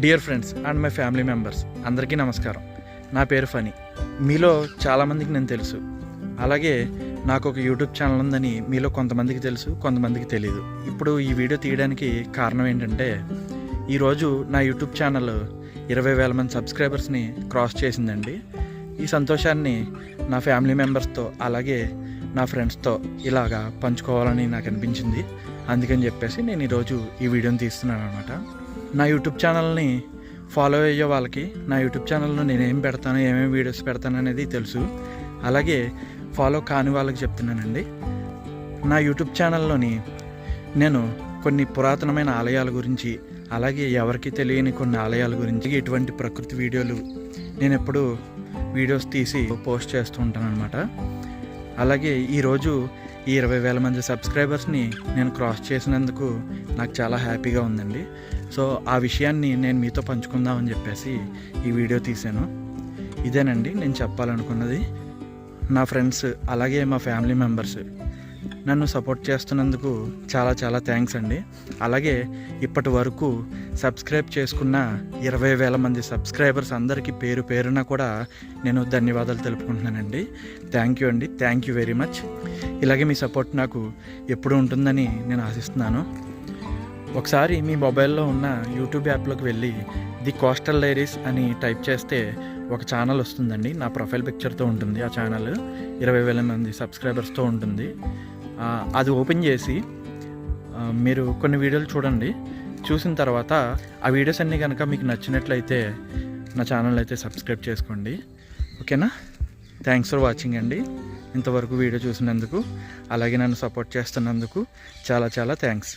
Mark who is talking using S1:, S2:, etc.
S1: Dear friends and my family members అందరికీ నమస్కారం. నా పేరు ఫనీ. మీలో చాలామందికి నేను తెలుసు. అలాగే నాకు ఒక యూట్యూబ్ ఛానల్ ఉందని మీలో కొంతమందికి తెలుసు, కొంతమందికి తెలియదు. ఇప్పుడు ఈ వీడియో తీయడానికి కారణం ఏంటంటే, ఈరోజు నా యూట్యూబ్ ఛానల్ 20,000 మంది సబ్స్క్రైబర్స్ని క్రాస్ చేసిందండి. ఈ సంతోషాన్ని నా ఫ్యామిలీ మెంబర్స్తో అలాగే నా ఫ్రెండ్స్తో ఇలాగా పంచుకోవాలని నాకు అనిపించింది. అందుకని చెప్పేసి నేను ఈరోజు ఈ వీడియోని తీస్తున్నాను అనమాట. నా యూట్యూబ్ ఛానల్ని ఫాలో అయ్యే వాళ్ళకి నా యూట్యూబ్ ఛానల్లో నేను ఏం పెడతాను, ఏమేమి వీడియోస్ పెడతాను అనేది తెలుసు. అలాగే ఫాలో కాని వాళ్ళకి చెప్తున్నానండి. నా యూట్యూబ్ ఛానల్లోని నేను కొన్ని పురాతనమైన ఆలయాల గురించి, అలాగే ఎవరికి తెలియని కొన్ని ఆలయాల గురించి, ఇటువంటి ప్రకృతి వీడియోలు నేను ఎప్పుడు వీడియోస్ తీసి పోస్ట్ చేస్తూ ఉంటాను అనమాట. అలాగే ఈరోజు ఈ 20,000 మంది సబ్స్క్రైబర్స్ని నేను క్రాస్ చేసినందుకు నాకు చాలా హ్యాపీగా ఉందండి. సో ఆ విషయాన్ని నేను మీతో పంచుకుందామని చెప్పేసి ఈ వీడియో తీశాను. ఇదేనండి నేను చెప్పాలనుకున్నది. నా ఫ్రెండ్స్ అలాగే మా ఫ్యామిలీ మెంబర్స్ నన్ను సపోర్ట్ చేస్తున్నందుకు చాలా చాలా థ్యాంక్స్ అండి. అలాగే ఇప్పటి వరకు సబ్స్క్రైబ్ చేసుకున్న 20,000 మంది సబ్స్క్రైబర్స్ అందరికీ పేరు పేరున కూడా నేను ధన్యవాదాలు తెలుపుకుంటున్నానండి. థ్యాంక్ యూ అండి, థ్యాంక్ యూ వెరీ మచ్. ఇలాగే మీ సపోర్ట్ నాకు ఎప్పుడు ఉంటుందని నేను ఆశిస్తున్నాను. ఒకసారి మీ మొబైల్లో ఉన్న యూట్యూబ్ యాప్లోకి వెళ్ళి ది కోస్టల్ డైరీస్ అని టైప్ చేస్తే ఒక ఛానల్ వస్తుందండి. నా ప్రొఫైల్ పిక్చర్తో ఉంటుంది ఆ ఛానల్. 20,000 మంది సబ్స్క్రైబర్స్తో ఉంటుంది. అది ఓపెన్ చేసి మీరు కొన్ని వీడియోలు చూడండి. చూసిన తర్వాత ఆ వీడియోస్ అన్నీ కనుక మీకు నచ్చినట్లయితే నా ఛానల్ అయితే సబ్స్క్రైబ్ చేసుకోండి. ఓకేనా? థ్యాంక్స్ ఫర్ వాచింగ్ అండి. ఇంతవరకు వీడియో చూసినందుకు అలాగే నన్ను సపోర్ట్ చేస్తున్నందుకు చాలా చాలా థ్యాంక్స్.